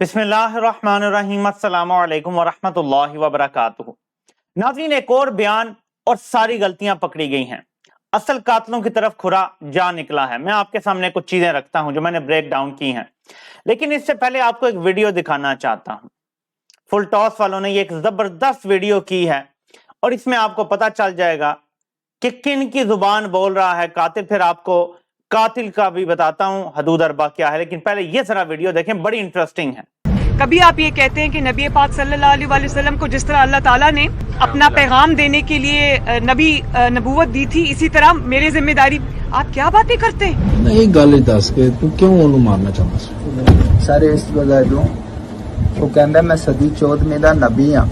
बिस्मिल्लाहिर्रहमानिर्रहीम अस्सलामु अलैकुम वरहमतुल्लाहि वबरकातुहू। नाज़रीन, एक और बयान और सारी गलतियां पकड़ी गई हैं। असल कातलों की तरफ खुरा जा निकला है। मैं आपके सामने कुछ चीजें रखता हूं जो मैंने ब्रेक डाउन की हैं, लेकिन इससे पहले आपको एक वीडियो दिखाना चाहता हूं। फुल टॉस वालों ने ये एक जबरदस्त वीडियो की है और इसमें आपको पता चल जाएगा कि किन की जुबान बोल रहा है कातिल। फिर आपको कातिल का भी बताता हूं हदूद अरबा क्या है, लेकिन पहले ये जरा वीडियो देखें, बड़ी इंटरेस्टिंग है। कभी आप ये कहते हैं कि नबी पाक सल्लल्लाहु अलैहि वसल्लम को जिस तरह अल्लाह ताला ने अपना पैगाम देने के लिए नबूवत दी थी, इसी तरह मेरी जिम्मेदारी। आप क्या बातें करते हैं? नहीं गल दस के तू क्यों ਉਹਨੂੰ ਮਾਰਨਾ ਚਾਹੁੰਦਾ ਸੀ? ਸਰ ਇਸ ਵਜ੍ਹਾ ਤੋਂ ਉਹ ਕਹਿੰਦਾ ਮੈਂ ਸਦੀ 14ਵੀਂ ਦਾ ਨਬੀ ਹਾਂ,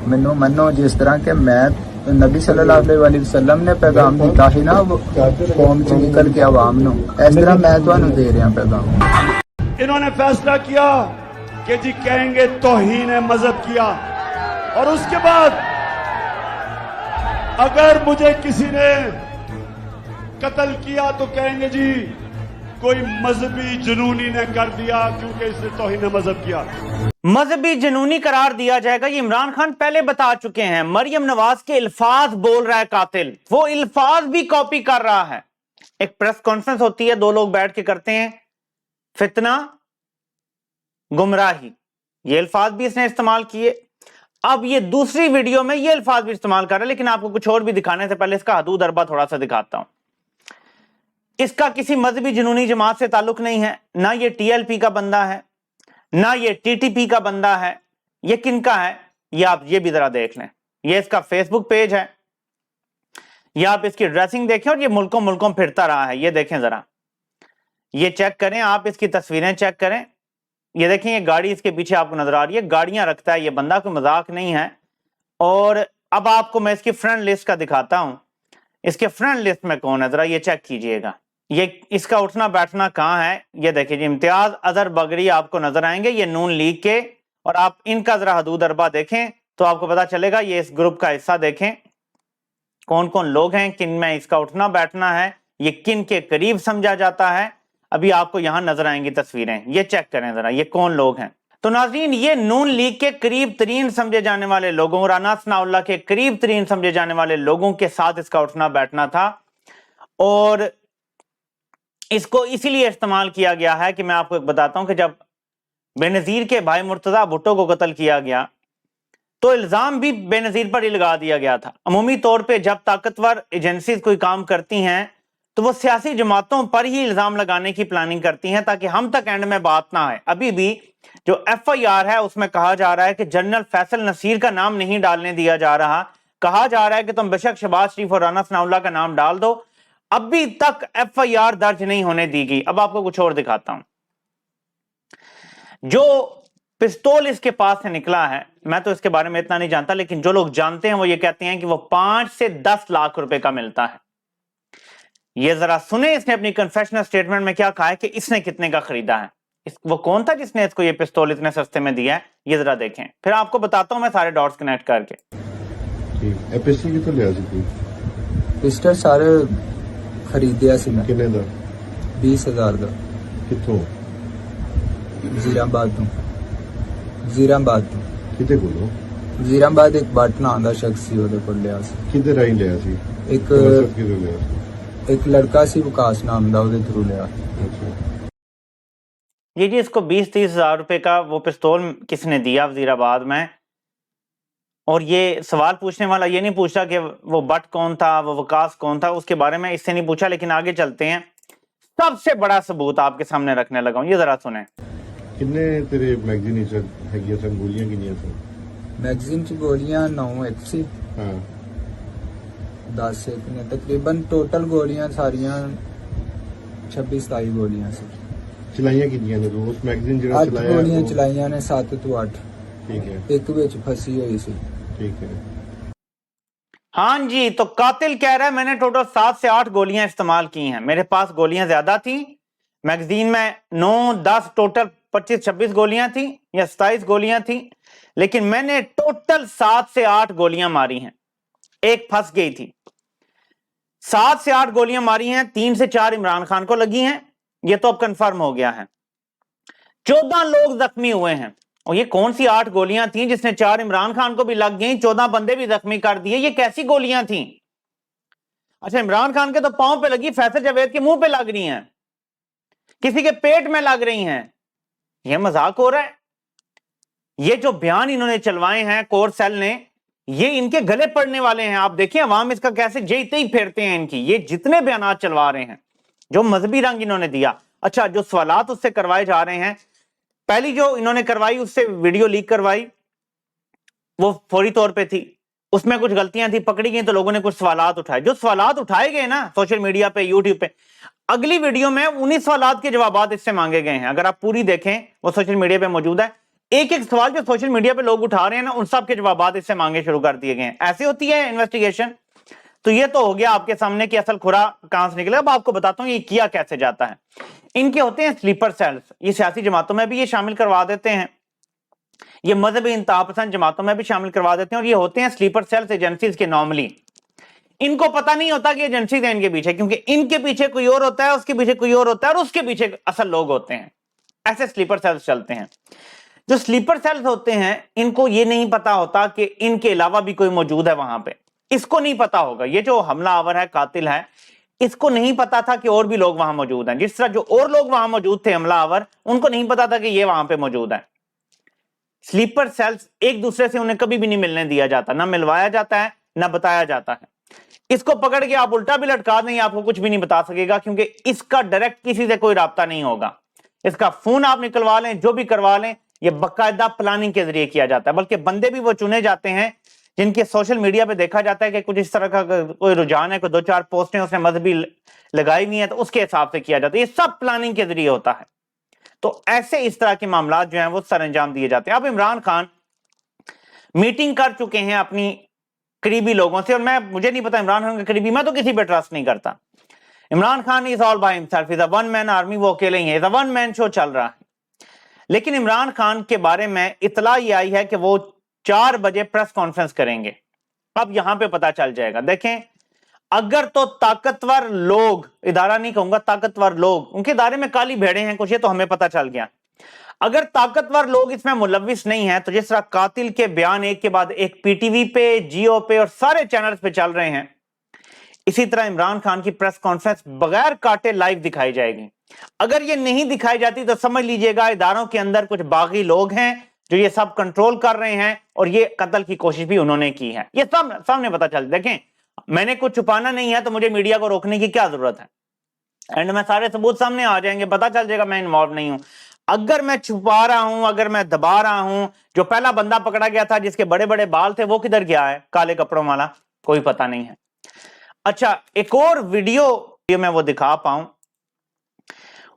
ਮੈਨੂੰ ਮੰਨੋ ਜਿਸ ਤਰ੍ਹਾਂ ਕਿ ਮੈਂ नबी सल्लल्लाहु अलैहि वसल्लम ने पैगाम दिता है ना कौम च निकल के आवाम नु, इस तरह मैं तुहानू दे रहा पैगाम। इन्होंने फैसला किया कि जी कहेंगे तौहीन मजहब किया, और उसके बाद अगर मुझे किसी ने कत्ल किया तो कहेंगे जी कोई मजहबी जुनूनी ने कर दिया क्योंकि इसने तौहीन मजहब किया। मजहबी जुनूनी करार दिया जाएगा। ये इमरान खान पहले बता चुके हैं। मरियम नवाज के अल्फाज बोल रहा है कातिल, वो अल्फाज भी कॉपी कर रहा है। एक प्रेस कॉन्फ्रेंस होती है, दो लोग बैठ के करते हैं, फितना गुमराही, ये अल्फाज भी इसने इस्तेमाल किए। अब ये दूसरी वीडियो में ये अल्फाज भी इस्तेमाल कर रहा है, लेकिन आपको कुछ और भी दिखाने से पहले इसका हदूद अरबा थोड़ा सा दिखाता हूं। इसका किसी मजहबी जुनूनी जमात से ताल्लुक नहीं है, ना ये टीएलपी का बंदा है, ना ये टीटीपी का बंदा है। ये किनका है ये आप ये भी जरा देख लें। ये इसका फेसबुक पेज है, ये आप इसकी ड्रेसिंग देखें, और ये मुल्कों मुल्कों फिरता रहा है। ये देखें जरा, ये चेक करें, आप इसकी तस्वीरें चेक करें। ये देखें, ये गाड़ी इसके पीछे आपको नजर आ रही है, गाड़ियां रखता है ये बंदा, कोई मजाक नहीं है। और अब आपको मैं इसकी फ्रेंड लिस्ट का दिखाता हूं। इसके फ्रेंड लिस्ट में कौन है जरा ये चेक कीजिएगा। ये इसका उठना बैठना कहाँ है ये देखिए जी। इम्तियाज अजहर बगड़ी आपको नजर आएंगे, ये नून लीग के, और आप इनका जरा हदूद अरबा देखें तो आपको पता चलेगा। ये इस ग्रुप का हिस्सा देखें, कौन कौन लोग हैं, किन में इसका उठना बैठना है, ये किन के करीब समझा जाता है। अभी आपको यहां नजर आएंगी तस्वीरें, ये चेक करें जरा ये कौन लोग हैं। तो नाज़रीन, ये नून लीग के करीब तरीन समझे जाने वाले लोगों, राना सनाउल्लाह के करीब तरीन समझे जाने वाले लोगों के साथ इसका उठना बैठना था। और इसको इसीलिए इस्तेमाल किया गया है कि मैं आपको एक बताता हूं कि जब बेनजीर के भाई मुर्तजा भुट्टो को कत्ल किया गया तो इल्जाम भी बेनजीर पर ही लगा दिया गया था। अमूमी तौर पे जब ताकतवर एजेंसी कोई काम करती हैं तो वो सियासी जमातों पर ही इल्जाम लगाने की प्लानिंग करती हैं ताकि हम तक एंड में बात ना आए। अभी भी जो FIR है उसमें कहा जा रहा है कि जनरल फैसल नसीर का नाम नहीं डालने दिया जा रहा। कहा जा रहा है कि तुम बेशक शहबाज शरीफ और राना सनाउल्लाह का नाम डाल दो, अभी तक FIR दर्ज नहीं होने दी गई। अब आपको कुछ और दिखाता हूं। जो पिस्तौल इसके पास से निकला है, मैं तो इसके बारे में इतना नहीं जानता, लेकिन जो लोग जानते हैं वो ये कहते हैं कि वो 5 से 10 लाख रुपए का मिलता है। ये जरा सुने, इसने अपनी कन्फेशनल स्टेटमेंट में क्या कहा है कि इसने कितने का खरीदा है। वो कौन था जिसने इसको ये पिस्तौल इतने सस्ते में दिया है, ये जरा देखें, फिर आपको बताता हूं मैं सारे डॉट्स कनेक्ट करके। पिस्टल कितों लिया सी कोई? पिस्टल सारे खरीदिया सी मैं। किन्ने दा? 20,000 ਦਾ। ਕਿੱਥੋਂ? ਜ਼ੀਰਾਬਾਦ ਤੋਂ। ਜ਼ੀਰਾਬਾਦ ਤੋਂ। ਕਿਤੇ ਕੋਲੋਂ? ਜ਼ੀਰਾਬਾਦ ਇੱਕ ਬਟਨ ਆਂਦਾ ਸ਼ਖਸ ਸੀ, ਉਹਦੇ ਕੋਲ ਲਿਆ ਸੀ। ਕਿਤੇ ਰਾਈ ਲਿਆ ਸੀ? ਇੱਕ ਕਿਤੇ ਲਿਆ ਸੀ? एक लड़का सी विकास नाम ਦਾ, ਉਹਦੇ थ्रू लिया। ये जी इसको 20-30 हजार रुपए का वो पिस्तौल किसने दिया वजीराबाद में। और ये सवाल पूछने वाला ये नहीं पूछा कि वो बट कौन था, वो वकास कौन था, उसके बारे में इससे नहीं पूछा। लेकिन आगे चलते हैं, सबसे बड़ा सबूत आपके सामने रखने लगा हूं, ये जरा सुने। किन्ने तेरे मैगजीन च हैगियां सन गोलियां किन्नियां सन? मैगजीन च गोलियां 9 एक सी। हां 10 एक ने तकरीबन टोटल गोलियां सारियां 26-27 गोलियां सी। चलाइयां किन्नियां ने उस मैगजीन ਜਿਹੜਾ 8 ਚਲਾਇਆ? गोलियां चलाइयां ने 7 ਤੋਂ 8। ठीक है, एक ਵਿੱਚ फंसी हुई सी। ठीक है। हाँ जी, तो कातिल कह रहा है मैंने टोटल 7 से 8 गोलियां इस्तेमाल की हैं, मेरे पास गोलियां ज्यादा थी। मैगजीन में 9, 10 टोटल 25-26 गोलियां थी या 27 गोलियां थी, लेकिन मैंने टोटल 7 से 8 गोलियां मारी हैं, एक फंस गई थी। 7 से 8 गोलियां मारी हैं, 3 से 4 इमरान खान को लगी हैं, ये तो अब कंफर्म हो गया है। 14 लोग जख्मी हुए हैं। और ये कौन सी 8 गोलियां थी जिसने 4 इमरान खान को भी लग गई, 14 बंदे भी जख्मी कर दिए? ये कैसी गोलियां थी? अच्छा, इमरान खान के तो पांव पे लगी, फैसल जावेद के मुंह पे लग रही हैं, किसी के पेट में लग रही हैं। ये मजाक हो रहा है? ये जो बयान इन्होंने चलवाए हैं कोर सेल ने, ये इनके गले पड़ने वाले हैं। आप देखिए अवाम इसका कैसे जेते ही फेरते हैं इनकी। ये जितने बयान चलवा रहे हैं, जो मजहबी रंग इन्होंने दिया। अच्छा, जो सवालात उससे करवाए जा रहे हैं, पहली जो इन्होंने करवाई उससे वीडियो लीक करवाई, वो फौरी तौर पे थी, उसमें कुछ गलतियां थी, पकड़ी गई तो लोगों ने कुछ सवालात उठाए। जो सवालात उठाए गए ना सोशल मीडिया पे, यूट्यूब पे, अगली वीडियो में उन्हीं सवालात के जवाब इससे मांगे गए हैं। अगर आप पूरी देखें, वो सोशल मीडिया पे मौजूद है। एक एक सवाल जो सोशल मीडिया पे लोग उठा रहे हैं ना, उन सब के जवाब इससे मांगे शुरू कर दिए गए हैं। ऐसे होती है इन्वेस्टिगेशन। तो ये तो हो गया आपके सामने कि असल खुरा कहां से निकला। अब आपको बताता हूं ये किया कैसे जाता है। इनके होते हैं स्लीपर सेल्स, ये सियासी जमातों में भी ये शामिल करवा देते हैं, ये मजहबी इंतहापसंद जमातों में भी शामिल करवा देते हैं। और ये होते हैं स्लीपर सेल्स एजेंसीज के। नॉर्मली इनको पता नहीं होता कि एजेंसीज हैं इनके पीछे, क्योंकि इनके पीछे कोई और होता है, उसके पीछे कोई और होता है, और उसके पीछे असल लोग होते हैं। ऐसे स्लीपर सेल्स चलते हैं। जो स्लीपर सेल्स होते हैं, इनको ये नहीं पता होता कि इनके अलावा भी कोई मौजूद है वहां पे। इसको नहीं पता होगा, ये जो हमलावर है, कातिल है, इसको नहीं पता था कि और भी लोग वहां मौजूद हैं। जिस तरह जो और लोग वहां मौजूद थे हमलावर, उनको नहीं पता था कि ये वहां पे मौजूद है। स्लीपर सेल्स एक दूसरे से उन्हें कभी भी नहीं मिलने दिया जाता, ना मिलवाया जाता है, ना बताया जाता है। इसको पकड़ के आप उल्टा भी लटका दें, आपको कुछ भी नहीं बता सकेगा, क्योंकि इसका डायरेक्ट किसी से कोई राब्ता नहीं होगा। इसका फोन आप निकलवा लें, जो भी करवा लें, ये बाकायदा प्लानिंग के जरिए किया जाता है। बल्कि बंदे भी वो चुने जाते हैं जिनके सोशल मीडिया पे देखा जाता है कि कुछ इस तरह का कोई रुझान है, कोई 2-4 पोस्टें उसने मजहबी लगाई हुई हैं, तो उसके हिसाब से किया जाता है। ये सब प्लानिंग के जरिए होता है। तो ऐसे इस तरह के मामला जो हैं वो सर अंजाम दिए जाते हैं। अब इमरान खान मीटिंग कर चुके हैं अपनी करीबी लोगों से, और मुझे नहीं पता इमरान खान के करीबी, मैं तो किसी पे ट्रस्ट नहीं करता। Imran Khan is all by himself, is a one man army, वो अकेले ही है, is a one man show चल रहा है। लेकिन इमरान खान के बारे में इतला ये आई है कि वो 4 बजे प्रेस कॉन्फ्रेंस करेंगे। अब यहां पे पता चल जाएगा। देखें, अगर तो ताकतवर लोग, इदारा नहीं कहूंगा, ताकतवर लोग, उनके इदारे में काली भेड़े हैं कुछ, ये तो हमें पता चल गया। अगर ताकतवर लोग इसमें मुलविस नहीं है, तो जिस तरह कातिल के बयान एक के बाद एक पीटीवी पे, जियो पे और सारे चैनल्स पे चल रहे हैं, इसी तरह इमरान खान की प्रेस कॉन्फ्रेंस बगैर काटे लाइव दिखाई जाएगी। अगर ये नहीं दिखाई जाती तो समझ लीजिएगा इदारों के अंदर कुछ बागी लोग हैं जो ये सब कंट्रोल कर रहे हैं, और ये कत्ल की कोशिश भी उन्होंने की है। ये सब सामने पता चल। देखें, मैंने कुछ छुपाना नहीं है, तो मुझे मीडिया को रोकने की क्या जरूरत है? एंड में सारे सबूत सामने आ जाएंगे, पता चल जाएगा मैं इन्वॉल्व नहीं हूं। अगर मैं छुपा रहा हूं, अगर मैं दबा रहा हूं, जो पहला बंदा पकड़ा गया था जिसके बड़े बड़े बाल थे, वो किधर गया है, काले कपड़ों वाला? कोई पता नहीं है। अच्छा, एक और वीडियो मैं वो दिखा पाऊं,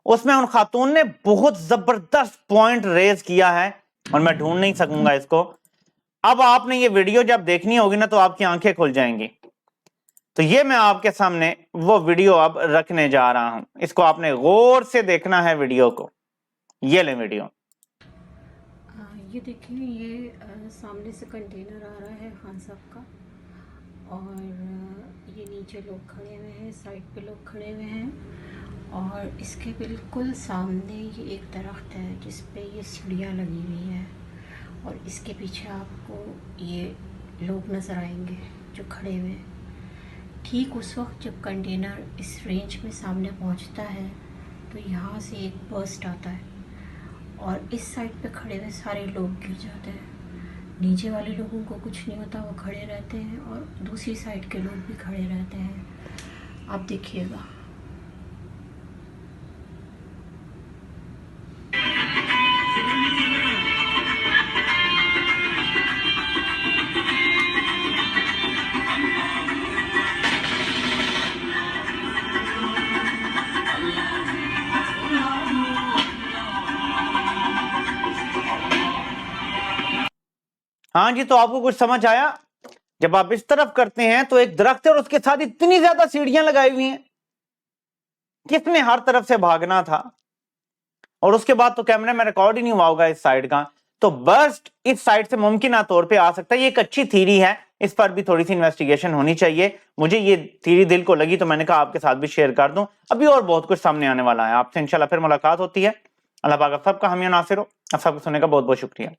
उसमें उन खातून ने बहुत जबरदस्त पॉइंट रेज किया है, और मैं ढूंढ नहीं सकूंगा इसको। अब आपने ये वीडियो जब देखनी होगी ना, तो आपकी आंखें खुल जाएंगी। तो ये मैं आपके सामने वो वीडियो अब रखने जा रहा हूं, इसको आपने गौर से देखना है वीडियो को। ये ले वीडियो। ये देखिए, ये सामने से कंटेनर आ रहा है खान साहब का, और ये नीचे लोग खड़े हुए हैं, साइड पे लोग खड़े हुए हैं, और इसके बिल्कुल सामने ये एक दरख्त है जिस पे ये सीढ़ियाँ लगी हुई है, और इसके पीछे आपको ये लोग नज़र आएंगे जो खड़े हुए हैं। ठीक उस वक्त जब कंटेनर इस रेंज में सामने पहुंचता है, तो यहाँ से एक बर्स्ट आता है, और इस साइड पे खड़े हुए सारे लोग गिर जाते हैं। नीचे वाले लोगों को कुछ नहीं होता, वो खड़े रहते हैं, और दूसरी साइड के लोग भी खड़े रहते हैं। आप देखिएगा। हाँ जी, तो आपको कुछ समझ आया? जब आप इस तरफ करते हैं तो एक दरख्त है, और उसके साथ इतनी ज्यादा सीढ़ियां लगाई हुई हैं, किसने हर तरफ से भागना था, और उसके बाद तो कैमरे में रिकॉर्ड ही नहीं हुआ होगा इस साइड का। तो बर्स्ट इस साइड से मुमकिन तौर पे आ सकता है। ये एक अच्छी थ्योरी है, इस पर भी थोड़ी सी इन्वेस्टिगेशन होनी चाहिए। मुझे ये थ्योरी दिल को लगी, तो मैंने कहा आपके साथ भी शेयर कर दूं। अभी और बहुत कुछ सामने आने वाला है। आपसे इंशाल्लाह फिर मुलाकात होती है। اللہ پاک آپ سب کا حامی و ناصر ہو. آپ سب کو سننے کا بہت بہت شکریہ.